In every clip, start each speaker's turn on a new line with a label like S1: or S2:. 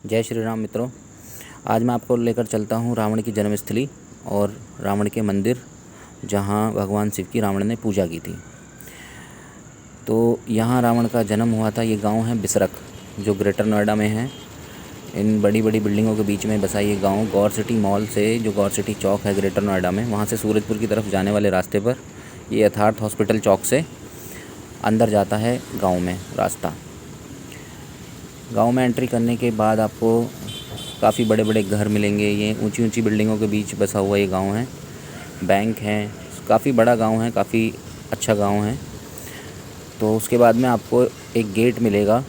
S1: जय श्री राम मित्रों। आज मैं आपको लेकर चलता हूँ रावण की जन्मस्थली और रावण के मंदिर, जहाँ भगवान शिव की रावण ने पूजा की थी। तो यहाँ रावण का जन्म हुआ था। ये गांव है बिसरक, जो ग्रेटर नोएडा में है। इन बड़ी बड़ी बिल्डिंगों के बीच में बसा ये गांव गौर सिटी मॉल से, जो गौर सिटी चौक है ग्रेटर नोएडा में, वहाँ से सूरजपुर की तरफ जाने वाले रास्ते पर ये यथार्थ हॉस्पिटल चौक से अंदर जाता है गाँव में रास्ता। गांव में एंट्री करने के बाद आपको काफ़ी बड़े बड़े घर मिलेंगे। ये ऊंची ऊंची बिल्डिंगों के बीच बसा हुआ ये गांव है। बैंक है, काफ़ी बड़ा गांव है, काफ़ी अच्छा गांव है। तो उसके बाद में आपको एक गेट मिलेगा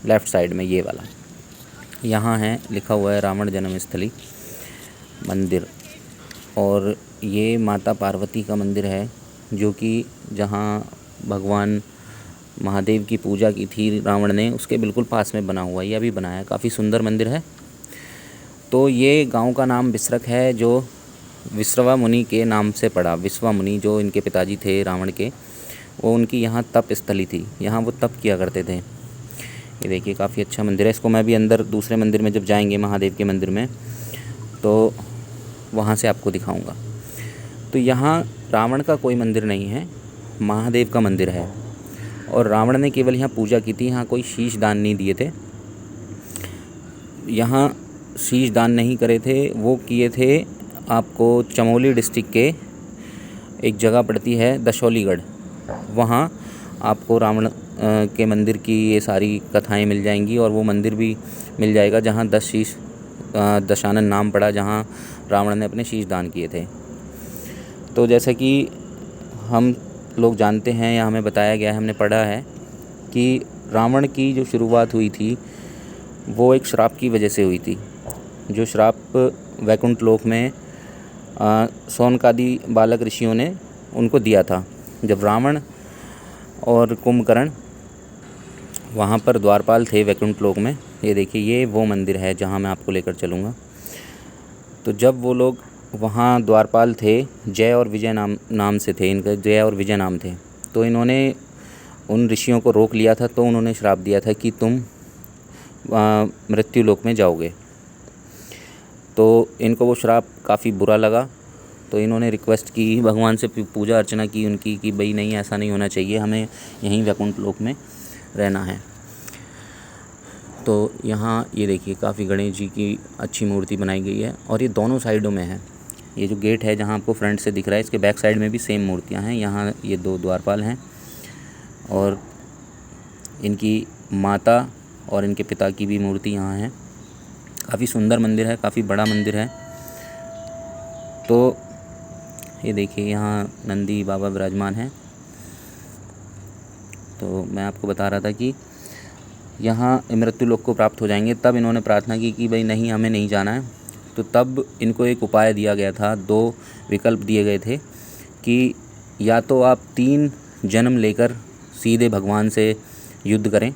S1: लेफ़्ट साइड में, ये वाला। यहाँ है लिखा हुआ है रावण जन्मस्थली मंदिर, और ये माता पार्वती का मंदिर है, जो कि जहाँ भगवान महादेव की पूजा की थी रावण ने, उसके बिल्कुल पास में बना हुआ है। ये अभी बनाया है, काफ़ी सुंदर मंदिर है। तो ये गांव का नाम बिसरक है, जो विश्रवा मुनि के नाम से पड़ा। विश्वा मुनि जो इनके पिताजी थे रावण के, वो उनकी यहाँ तप स्थली थी, यहाँ वो तप किया करते थे। ये देखिए काफ़ी अच्छा मंदिर है। इसको मैं भी अंदर दूसरे मंदिर में जब जाएंगे, महादेव के मंदिर में, तो वहाँ से आपको दिखाऊँगा। तो यहाँ रावण का कोई मंदिर नहीं है, महादेव का मंदिर है। और रावण ने केवल यहाँ पूजा की थी, यहाँ कोई शीश दान नहीं दिए थे। यहाँ शीश दान नहीं करे थे, वो किए थे आपको चमोली डिस्ट्रिक्ट के एक जगह पड़ती है दशौलीगढ़, वहाँ आपको रावण के मंदिर की ये सारी कथाएं मिल जाएंगी। और वो मंदिर भी मिल जाएगा जहाँ 10 शीश दशानन नाम पड़ा, जहाँ रावण ने अपने शीश दान किए थे। तो जैसा कि हम लोग जानते हैं या हमें बताया गया है, हमने पढ़ा है कि रावण की जो शुरुआत हुई थी वो एक श्राप की वजह से हुई थी। जो श्राप वैकुंठ लोक में शौनकादि बालक ऋषियों ने उनको दिया था, जब रावण और कुंभकर्ण वहाँ पर द्वारपाल थे वैकुंठ लोक में। ये देखिए, ये वो मंदिर है जहाँ मैं आपको लेकर चलूँगा। तो जब वो लोग वहाँ द्वारपाल थे, जय और विजय नाम से थे, इनका जय और विजय नाम थे। तो इन्होंने उन ऋषियों को रोक लिया था, तो उन्होंने श्राप दिया था कि तुम मृत्यु लोक में जाओगे। तो इनको वो श्राप काफ़ी बुरा लगा, तो इन्होंने रिक्वेस्ट की, भगवान से पूजा अर्चना की उनकी, कि भाई नहीं, ऐसा नहीं होना चाहिए, हमें यहीं वैकुंठ लोक में रहना है। तो यहाँ ये देखिए काफ़ी गणेश जी की अच्छी मूर्ति बनाई गई है, और ये दोनों साइडों में है। ये जो गेट है जहाँ आपको फ्रंट से दिख रहा है, इसके बैक साइड में भी सेम मूर्तियाँ हैं। यहाँ ये 2 द्वारपाल हैं, और इनकी माता और इनके पिता की भी मूर्ति यहाँ है। काफ़ी सुंदर मंदिर है, काफ़ी बड़ा मंदिर है। तो ये देखिए यहाँ नंदी बाबा विराजमान हैं। तो मैं आपको बता रहा था कि यहाँ मृत्यु लोक को प्राप्त हो जाएंगे। तब इन्होंने प्रार्थना की कि भाई नहीं, हमें नहीं जाना है। तो तब इनको एक उपाय दिया गया था, 2 विकल्प दिए गए थे कि या तो आप 3 जन्म लेकर सीधे भगवान से युद्ध करें,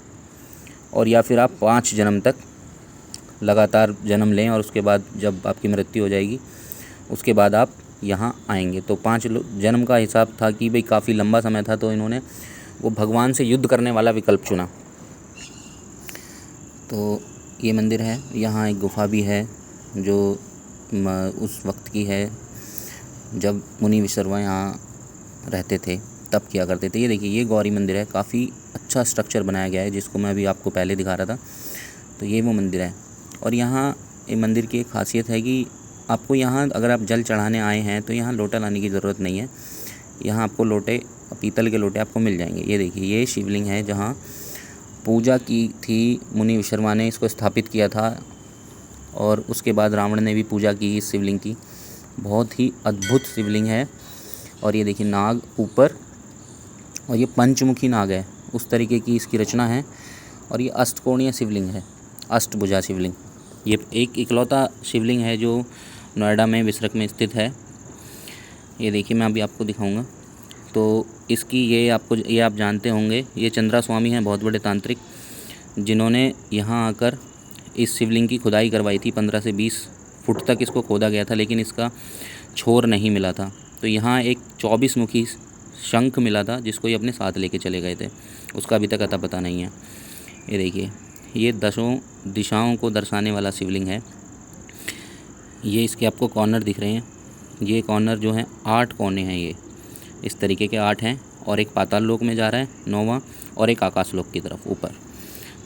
S1: और या फिर आप 5 जन्म तक लगातार जन्म लें, और उसके बाद जब आपकी मृत्यु हो जाएगी उसके बाद आप यहाँ आएंगे। तो 5 जन्म का हिसाब था कि भाई काफ़ी लंबा समय था, तो इन्होंने वो भगवान से युद्ध करने वाला विकल्प चुना। तो ये मंदिर है। यहाँ एक गुफा भी है, जो उस वक्त की है जब मुनि विश्रवा यहाँ रहते थे, तब किया करते थे। ये देखिए, ये गौरी मंदिर है, काफ़ी अच्छा स्ट्रक्चर बनाया गया है, जिसको मैं अभी आपको पहले दिखा रहा था। तो ये वो मंदिर है। और यहाँ ये मंदिर की एक खासियत है कि आपको यहाँ अगर आप जल चढ़ाने आए हैं तो यहाँ लोटा लाने की ज़रूरत नहीं है। यहाँ आपको लोटे, पीतल के लोटे आपको मिल जाएंगे। ये देखिए, ये शिवलिंग है जहाँ पूजा की थी मुनि विश्रवा ने, इसको स्थापित किया था, और उसके बाद रावण ने भी पूजा की इस शिवलिंग की। बहुत ही अद्भुत शिवलिंग है। और ये देखिए नाग ऊपर, और ये पंचमुखी नाग है, उस तरीके की इसकी रचना है। और ये अष्टकोणीय शिवलिंग है, अष्टभुजा शिवलिंग। ये एक इकलौता शिवलिंग है जो नोएडा में बिसरक में स्थित है। ये देखिए, मैं अभी आपको दिखाऊंगा। तो इसकी ये आप जानते होंगे, ये चंद्रा स्वामी हैं, बहुत बड़े तांत्रिक, जिन्होंने यहाँ आकर इस शिवलिंग की खुदाई करवाई थी। 15 से 20 फुट तक इसको खोदा गया था, लेकिन इसका छोर नहीं मिला था। तो यहाँ एक 24 मुखी शंख मिला था, जिसको ये अपने साथ लेके चले गए थे। उसका अभी तक अता पता नहीं है। ये देखिए, ये 10 दिशाओं को दर्शाने वाला शिवलिंग है। ये इसके आपको कॉर्नर दिख रहे हैं, ये कॉर्नर जो हैं 8 कोने हैं, ये इस तरीके के 8 हैं, और एक पाताल लोक में जा रहा है 9वां, और एक आकाश लोक की तरफ ऊपर।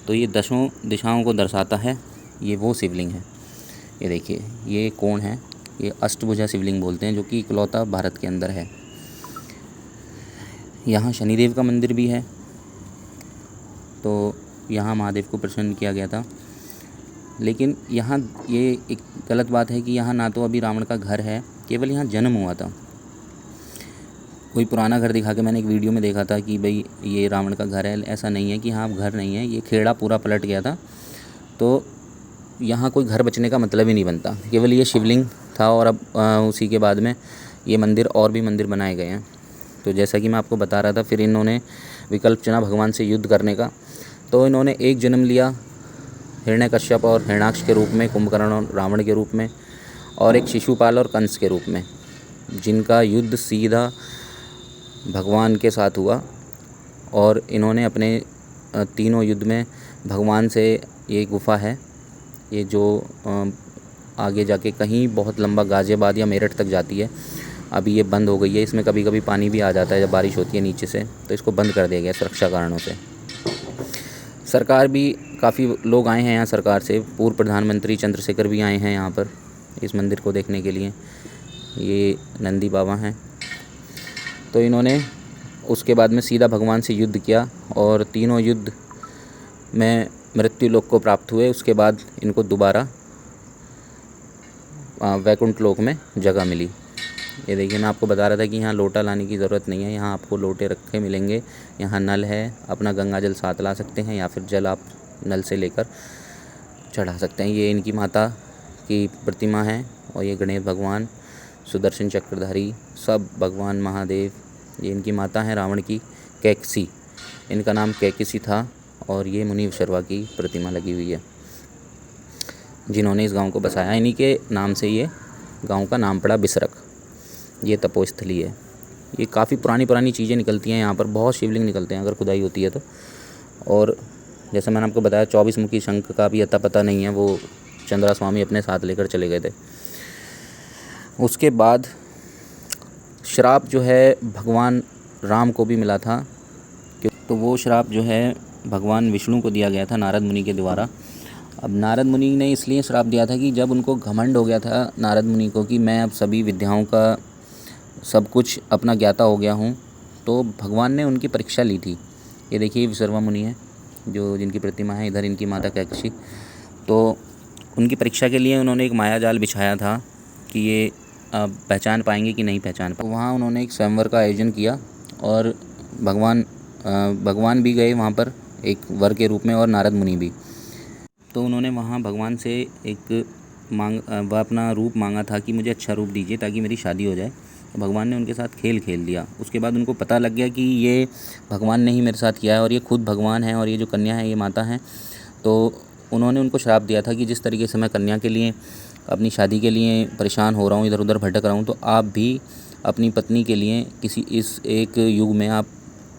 S1: तो ये 10 दिशाओं को दर्शाता है, ये वो शिवलिंग है। ये देखिए, ये कोण है, ये अष्टभुजा शिवलिंग बोलते हैं, जो कि इकलौता भारत के अंदर है। यहाँ शनिदेव का मंदिर भी है, तो यहाँ महादेव को प्रसन्न किया गया था। लेकिन यहाँ ये एक गलत बात है कि यहाँ ना तो अभी रावण का घर है, केवल यहाँ जन्म हुआ था। कोई पुराना घर दिखा के मैंने एक वीडियो में देखा था कि भाई ये रावण का घर है, ऐसा नहीं है कि हाँ घर नहीं है, ये खेड़ा पूरा पलट गया था। तो यहाँ कोई घर बचने का मतलब ही नहीं बनता, केवल ये शिवलिंग था। और अब उसी के बाद में ये मंदिर और भी मंदिर बनाए गए हैं। तो जैसा कि मैं आपको बता रहा था, फिर इन्होंने विकल्प चुना भगवान से युद्ध करने का। तो इन्होंने एक जन्म लिया हिरण्यकश्यप और हिरण्याक्ष के रूप में, कुंभकर्ण और रावण के रूप में, और एक शिशुपाल और कंस के रूप में, जिनका युद्ध सीधा भगवान के साथ हुआ। और इन्होंने अपने तीनों युद्ध में भगवान से, ये गुफा है ये जो आगे जाके कहीं बहुत लंबा गाज़ियाबाद या मेरठ तक जाती है, अभी ये बंद हो गई है। इसमें कभी कभी पानी भी आ जाता है जब बारिश होती है नीचे से, तो इसको बंद कर दिया गया सुरक्षा कारणों से। सरकार भी, काफ़ी लोग आए हैं यहाँ सरकार से, पूर्व प्रधानमंत्री चंद्रशेखर भी आए हैं यहाँ पर इस मंदिर को देखने के लिए। ये नंदी बाबा हैं। तो इन्होंने उसके बाद में सीधा भगवान से युद्ध किया, और तीनों युद्ध में मृत्यु लोक को प्राप्त हुए। उसके बाद इनको दोबारा वैकुंठ लोक में जगह मिली। ये देखिए, मैं आपको बता रहा था कि यहाँ लोटा लाने की ज़रूरत नहीं है, यहाँ आपको लोटे रखे मिलेंगे। यहाँ नल है, अपना गंगा जल साथ ला सकते हैं, या फिर जल आप नल से लेकर चढ़ा सकते हैं। ये इनकी माता की प्रतिमा है, और ये गणेश भगवान, सुदर्शन चक्रधारी, सब भगवान महादेव, ये इनकी माता हैं रावण की, कैकसी, इनका नाम कैकसी था। और ये मुनि शर्वा की प्रतिमा लगी हुई है, जिन्होंने इस गांव को बसाया। इन्हीं के नाम से ये गांव का नाम पड़ा बिसरक। ये तपोस्थली है। ये काफ़ी पुरानी चीज़ें निकलती हैं यहाँ पर, बहुत शिवलिंग निकलते हैं अगर खुदाई होती है तो। और जैसे मैंने आपको बताया, 24 मुखी शंख का भी अता पता नहीं है, वो चंद्रा स्वामी अपने साथ लेकर चले गए थे। उसके बाद श्राप जो है भगवान राम को भी मिला था, तो वो श्राप जो है भगवान विष्णु को दिया गया था नारद मुनि के द्वारा। अब नारद मुनि ने इसलिए श्राप दिया था कि जब उनको घमंड हो गया था नारद मुनि को कि मैं अब सभी विद्याओं का सब कुछ अपना ज्ञाता हो गया हूँ, तो भगवान ने उनकी परीक्षा ली थी। ये देखिए विश्रवा मुनि है, जो जिनकी प्रतिमा है, इधर इनकी माता कैकसी। तो उनकी परीक्षा के लिए उन्होंने एक माया जाल बिछाया था कि ये पहचान पाएंगे कि नहीं पहचान पाएंगे। वहाँ उन्होंने एक स्वयंवर का आयोजन किया, और भगवान भी गए वहाँ पर एक वर के रूप में, और नारद मुनि भी। तो उन्होंने वहाँ भगवान से एक वह अपना रूप मांगा था कि मुझे अच्छा रूप दीजिए ताकि मेरी शादी हो जाए। तो भगवान ने उनके साथ खेल दिया। उसके बाद उनको पता लग गया कि ये भगवान ने ही मेरे साथ किया है, और ये खुद भगवान है, और ये जो कन्या है ये माता है। तो उन्होंने उनको श्राप दिया था कि जिस तरीके से मैं कन्या के लिए, अपनी शादी के लिए परेशान हो रहा हूँ, इधर उधर भटक रहा हूँ, तो आप भी अपनी पत्नी के लिए किसी इस एक युग में आप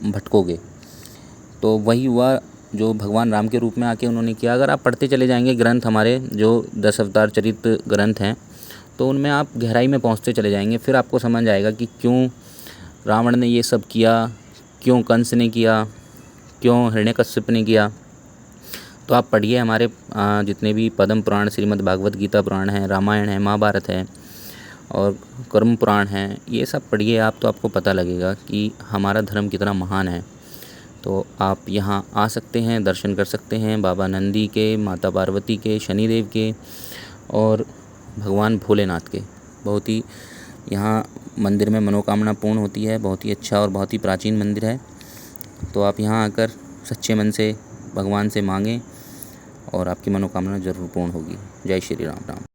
S1: भटकोगे। तो वही हुआ जो भगवान राम के रूप में आके उन्होंने किया। अगर आप पढ़ते चले जाएंगे ग्रंथ, हमारे जो 10 अवतार चरित ग्रंथ हैं, तो उनमें आप गहराई में पहुंचते चले जाएंगे। फिर आपको समझ आएगा कि क्यों रावण ने ये सब किया, क्यों कंस ने किया, क्यों हिरण्यकश्यप ने किया। तो आप पढ़िए, हमारे जितने भी पद्म पुराण, श्रीमद् भागवत गीता पुराण है, रामायण है, महाभारत है, और कर्म पुराण है, ये सब पढ़िए आप, तो आपको पता लगेगा कि हमारा धर्म कितना महान है। तो आप यहाँ आ सकते हैं, दर्शन कर सकते हैं बाबा नंदी के, माता पार्वती के, शनिदेव के, और भगवान भोलेनाथ के। बहुत ही यहाँ मंदिर में मनोकामना पूर्ण होती है। बहुत ही अच्छा और बहुत ही प्राचीन मंदिर है। तो आप यहाँ आकर सच्चे मन से भगवान से मांगें, और आपकी मनोकामना ज़रूर पूर्ण होगी। जय श्री राम।